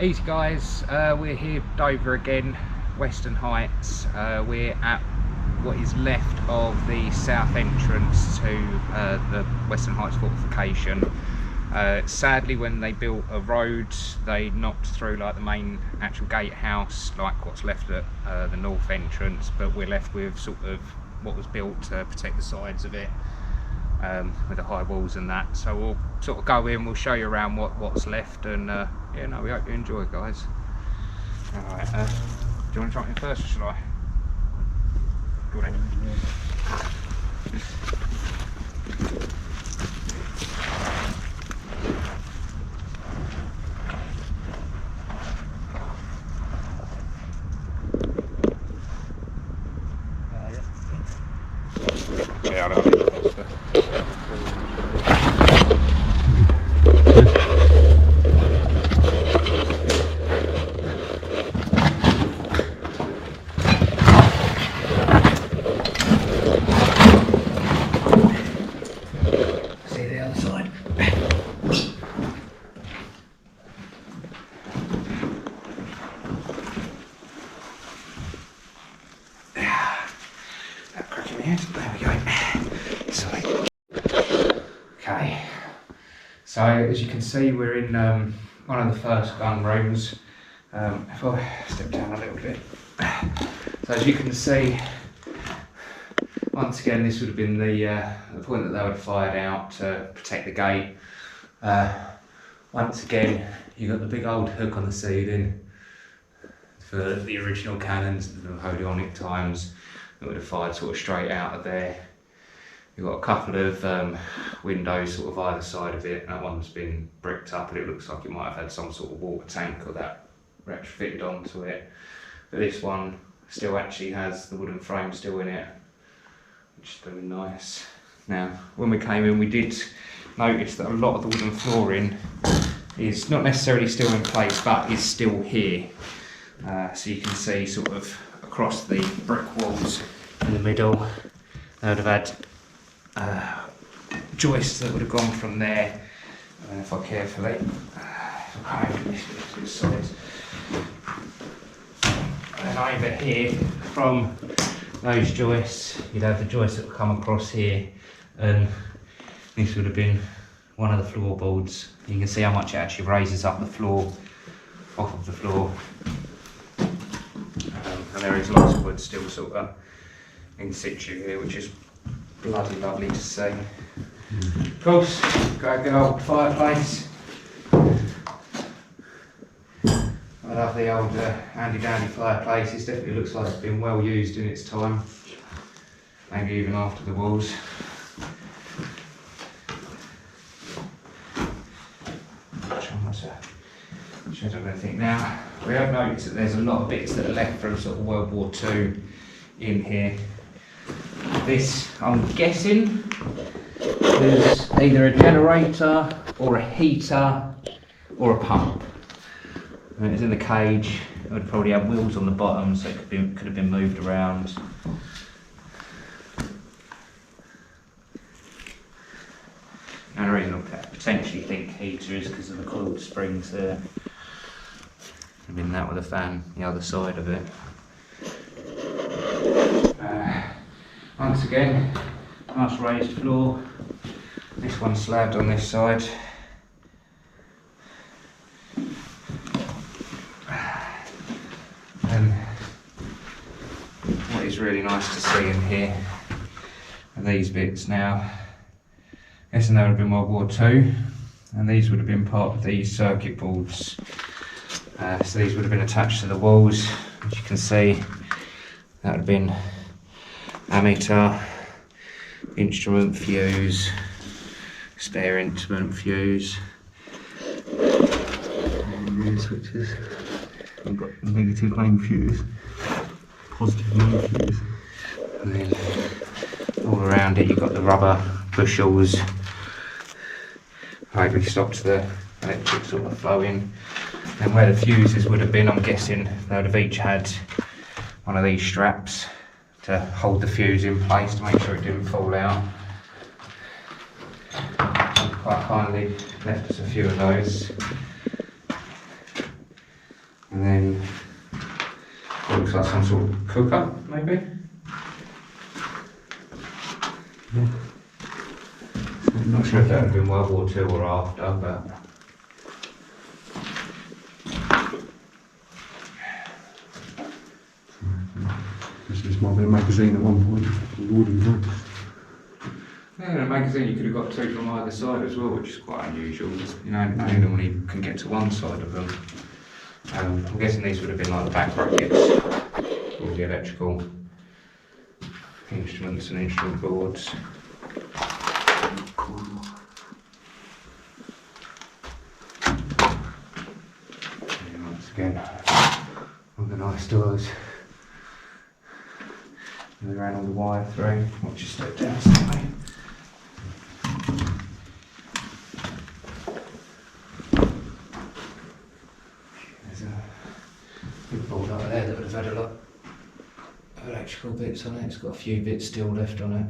Easy guys, we're here Dover again, Western Heights. We're at what is left of the south entrance to the Western Heights fortification. Sadly, when they built a road, they knocked through like the main actual gatehouse, like what's left at the north entrance, but we're left with sort of what was built to protect the sides of it, with the high walls and that. So we'll sort of go in, we'll show you around what's left, and yeah, no, we hope you enjoy, guys. Alright, do you want to jump in first, or shall I? Go on in. Yeah, I know. Okay, so as you can see, we're in one of the first gun rooms. If I step down a little bit, so as you can see, once again, this would have been the point that they would have fired out to protect the gate. Once again, you've got the big old hook on the ceiling for the original cannons, the Napoleonic times, that would have fired sort of straight out of there. You've got a couple of windows sort of either side of it. That one's been bricked up, and it looks like it might have had some sort of water tank or that retrofitted onto it. But this one still actually has the wooden frame still in it, which is really nice. Now, when we came in, we did notice that a lot of the wooden flooring is not necessarily still in place, but is still here. So you can see sort of across the brick walls in the middle, they would have had joists that would have gone from there. And if I carefully, this side, and over here from those joists, you'd have the joists that would come across here, and this would have been one of the floorboards. You can see how much it actually raises up the floor, off of the floor. And there is lots of wood still sort of in situ here, which is bloody lovely to see. Of course, got a good old fireplace. I love the old handy dandy fireplace. It definitely looks like it's been well used in its time, maybe even after the wars. Shed of anything. Now, we have noticed that there's a lot of bits that are left from sort of World War II in here. This, I'm guessing, is either a generator or a heater or a pump. And it's in the cage. It would probably have wheels on the bottom, so it could have been moved around. And the reason I potentially think heater is because of the coiled springs there. I've been that with a fan the other side of it. Once again, nice raised floor. This one's slabbed on this side. And what is really nice to see in here are these bits now. Guessing they would have been World War II, and these would have been part of these circuit boards. So these would have been attached to the walls. As you can see, that would have been ammeter, instrument fuse, spare instrument fuse. Switches. I've got negative main fuse, positive main fuse. And then all around it you've got the rubber bushels. Hopefully stops the electric sort of flowing. And where the fuses would have been, I'm guessing they would have each had one of these straps to hold the fuse in place to make sure it didn't fall out. Quite kindly left us a few of those. And then it looks like some sort of cooker, maybe. Yeah. I'm not sure if that would have been World War II or after, but this might be a magazine at one point. Wooden bricks. yeah, in a magazine you could have got two from either side as well, which is quite unusual. You know, only normally can get to one side of them. I'm guessing these would have been like the back brackets, all the electrical instruments and instrument boards. And once again, all the nice doors. And they ran all the wire through. I'll just step down slightly. There's a big board up there that would have had a lot of electrical bits on it. It's got a few bits still left on it.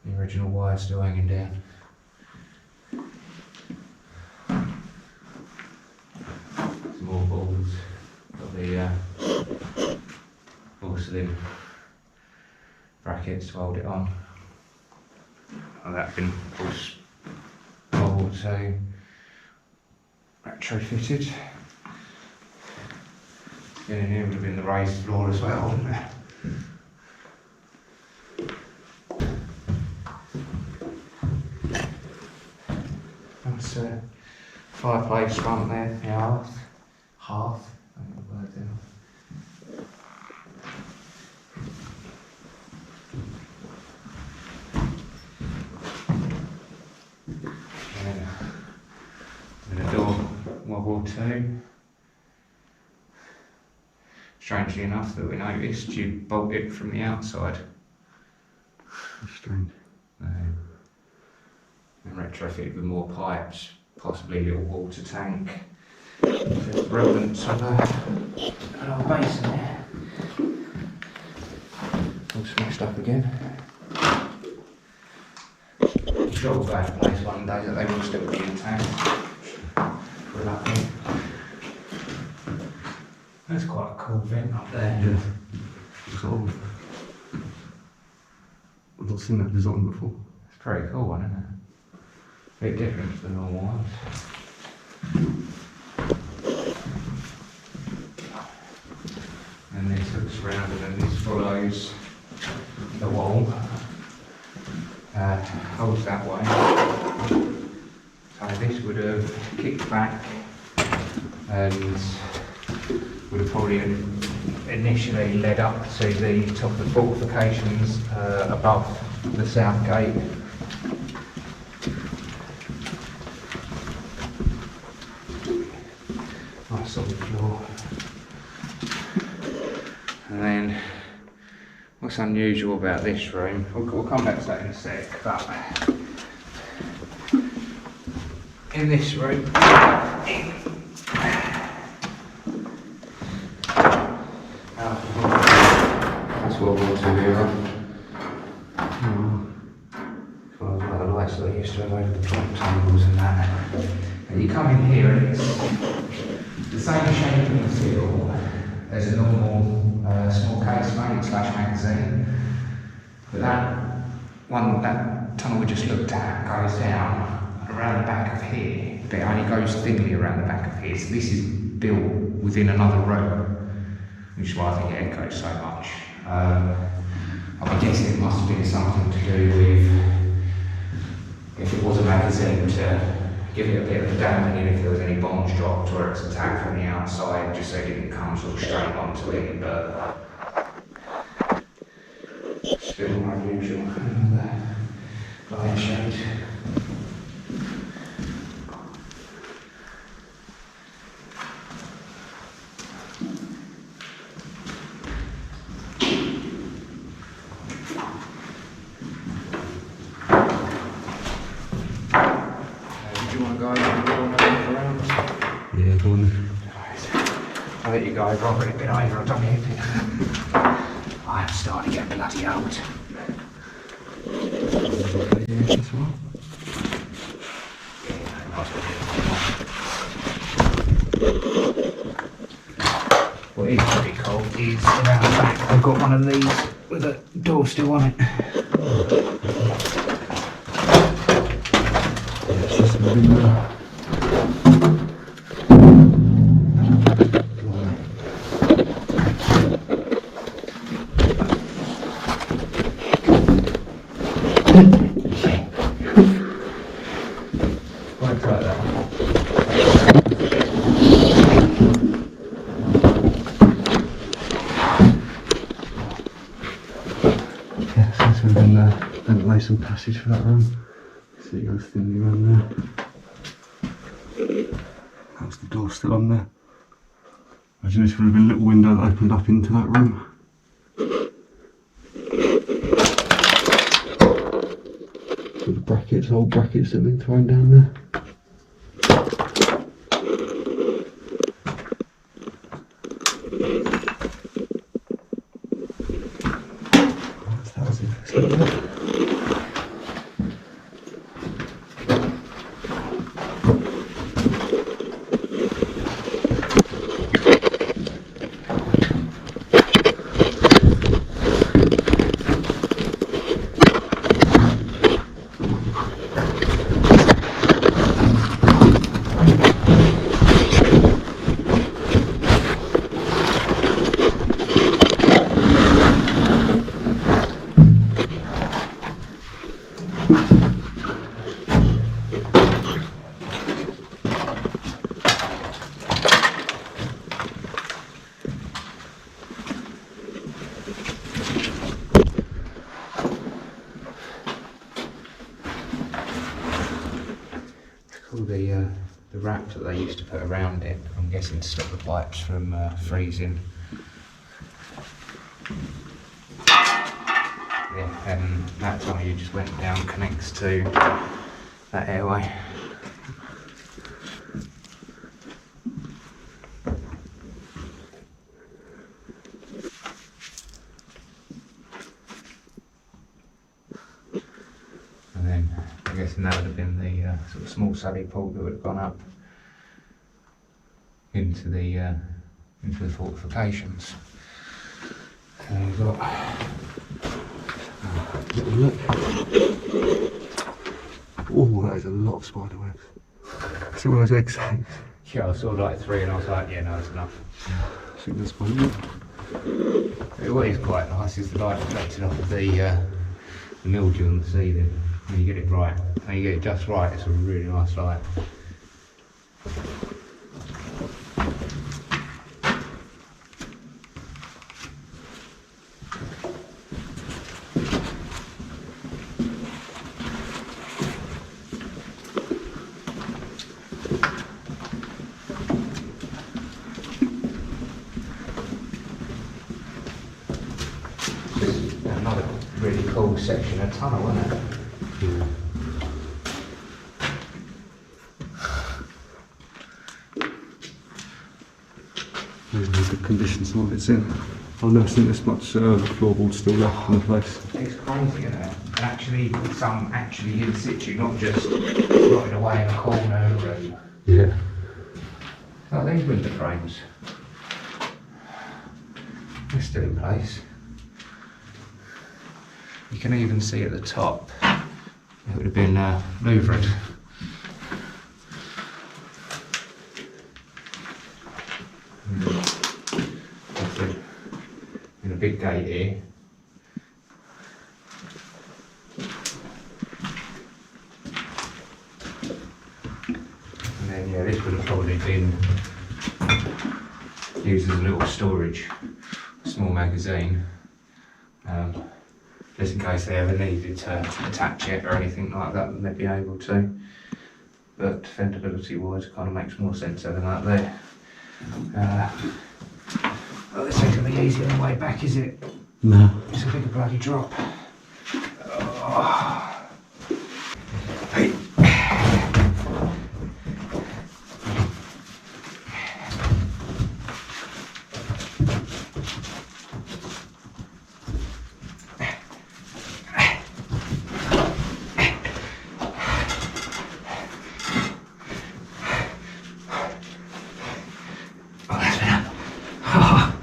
The original wire still hanging down. Some more boards. Got the porcelain brackets to hold it on. Oh, that's been, of course, World War II retrofitted. Again, in here would have been the raised floor as well, wouldn't it? That's a fireplace front there, the hearth. Hearth. I don't know the word there. And a door, World War II. Strangely enough that we noticed, you bolt it from the outside. That's strange. And retrofitted with more pipes, possibly a little water tank. There's remnants of an old basin there. All smashed up again. I'm sure we'll go to a place one day that they will still be intact. We're lucky. That's quite a cool vent up there. Yeah. Looks old. I've not seen that design before. It's a pretty cool one, isn't it? Bit different to the normal ones. And this looks rounded and this follows the wall. Holds that way. So this would have kicked back and would have probably initially led up to the top of the fortifications above the south gate. Nice solid floor. And then what's unusual about this room, we'll come back to that in a sec, but in this room, that's World War II era. Well, the lights that they used to have over the top tables and that. And you come in here and it's the same shape and feel as a normal small casemate / magazine, but that tunnel we just looked at goes down around the back of here, but it only goes thinly around the back of here, so this is built within another room, which is why I think it echoes so much. I'm guessing it must have been something to do with, if it was a magazine, to give it a bit of dampening if there was any bombs dropped or it's attacked from the outside, just so it didn't come sort of straight onto it, but still unusual. The light shade. Yeah, go on then. I'll let you go over, I've already been over, I've done everything. I'm starting to get bloody old. Yeah, that's right. what is pretty cool is around the back I've got one of these with a door still on it. Won't try that. Yeah, so we've done the ventilation passage for that room. So it goes thinly around there. That's the door still on there. Imagine this would have been a little window that opened up into that room. So the brackets, old brackets that have been thrown down there. That was it. All the wrap that they used to put around it, I'm guessing to stop the pipes from freezing. Yeah, and that time you just went down, connects to that airway. And then I guess that would have been the sort of small sally port that would have gone up into the fortifications. So you've got Little look. Oh, that is a lot of spider webs. See one of those egg sacs? yeah, I saw like 3 and I was like, yeah, no, that's enough. I think that's one of them. What is quite nice is the light reflecting off of the mildew on the ceiling. When you get it right, when you get it just right, it's a really nice light. Another really cool section of tunnel, isn't it? Yeah. Really good condition some of it's in. I've never seen this much floorboard still left in the place. It's crazy, isn't it? And actually, some actually in situ, not just rotted away in a corner. And Yeah. like these window frames, they're still in place. You can even see at the top, it would have been louvered. In a big gate here. And then yeah, this would have probably been used as a little storage, small magazine. Just in case they ever needed to attach it or anything like that, then they'd be able to. But defendability wise, it kind of makes more sense having that there. Well, this ain't gonna be easy on the way back, is it? No. It's a big bloody drop. Oh. Hey. Oh, that's been up. Oh.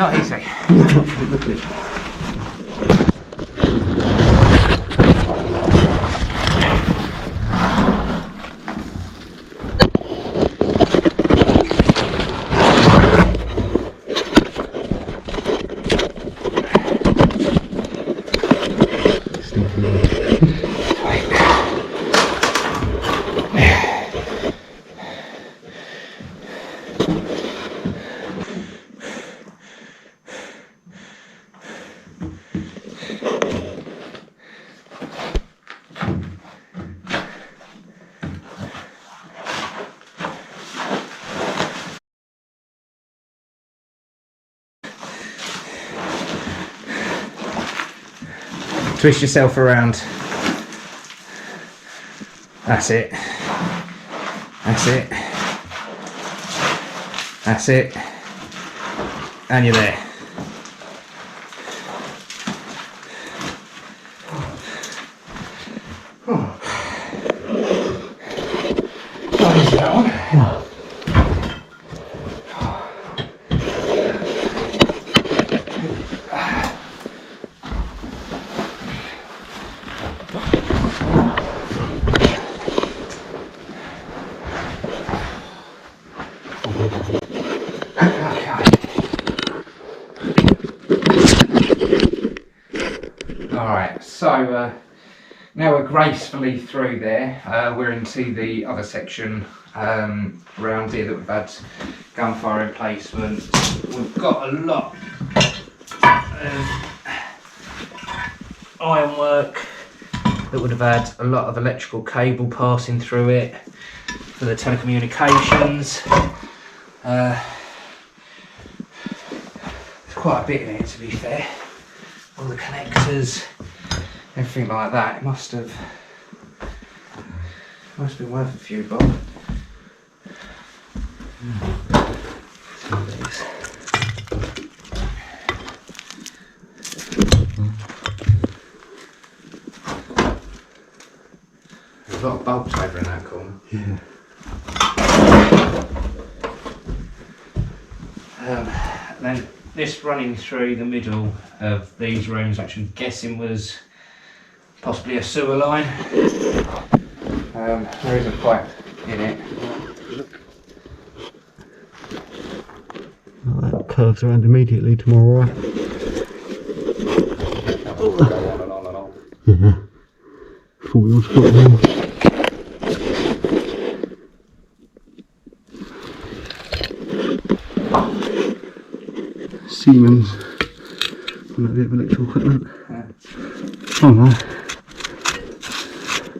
Not easy. Twist yourself around. That's it. That's it. That's it. And you're there. Not easy, that one. Yeah. Alright, so now we're gracefully through there. We're into the other section around here that we've had gunfire emplacements. We've got a lot of ironwork that would have had a lot of electrical cable passing through it for the telecommunications. There's quite a bit in it, to be fair. All the connectors, everything like that. It must have been worth a few bob. Some of these. There's a lot of bulbs over in that corner. Yeah. Then this running through the middle of these rooms, which I'm guessing was possibly a sewer line. There is a pipe in it. That curves around immediately to my right. That will go on and on and on. Yeah. 4 wheels got there. Siemens. One of the electrical equipment. Oh no.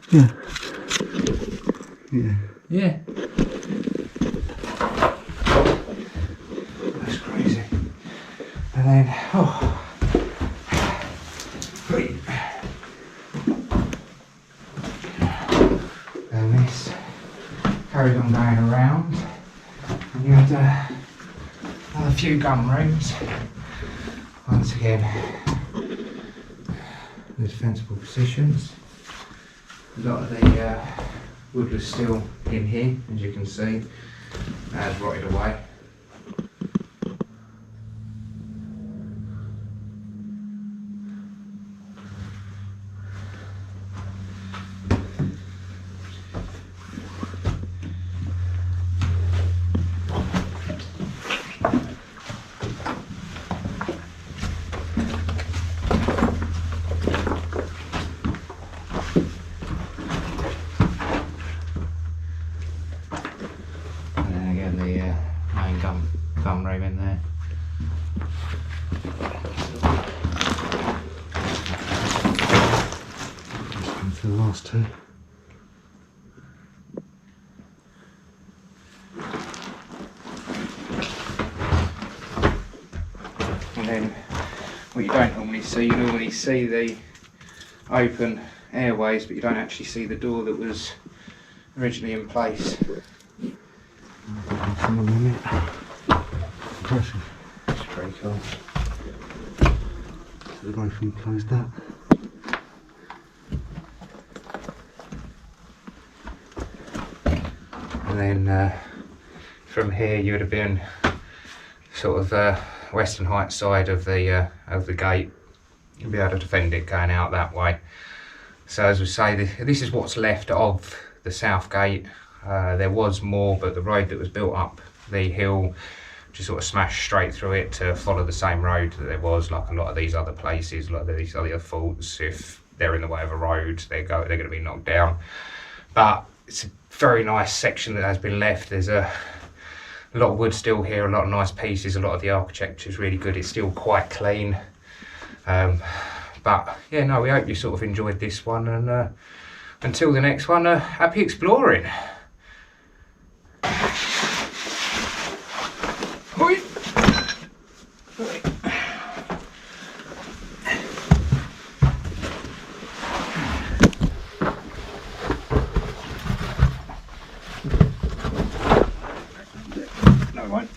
Yeah. Yeah. Yeah. That's crazy. And then, and this carried on going around. And you had a few gun rooms. Once again, the defensible positions. A lot of the wood was still in here, as you can see, has rotted away. Gun room in there. Just come to the last two. And then what you don't normally see, you normally see the open airways, but you don't actually see the door that was originally in place. Someone in it. Impressive. It's pretty cool. So the both of them closed that. And then from here you would have been sort of Western Heights side of the gate. You'll be able to defend it going out that way. So as we say, this is what's left of the south gate. There was more, but the road that was built up the hill just sort of smashed straight through it to follow the same road that there was, like a lot of these other places, like these other forts. If they're in the way of a road, they're going to be knocked down. But it's a very nice section that has been left. There's a lot of wood still here, a lot of nice pieces, a lot of the architecture is really good. It's still quite clean. But yeah, no, we hope you sort of enjoyed this one, and until the next one, happy exploring. Hoi. No one.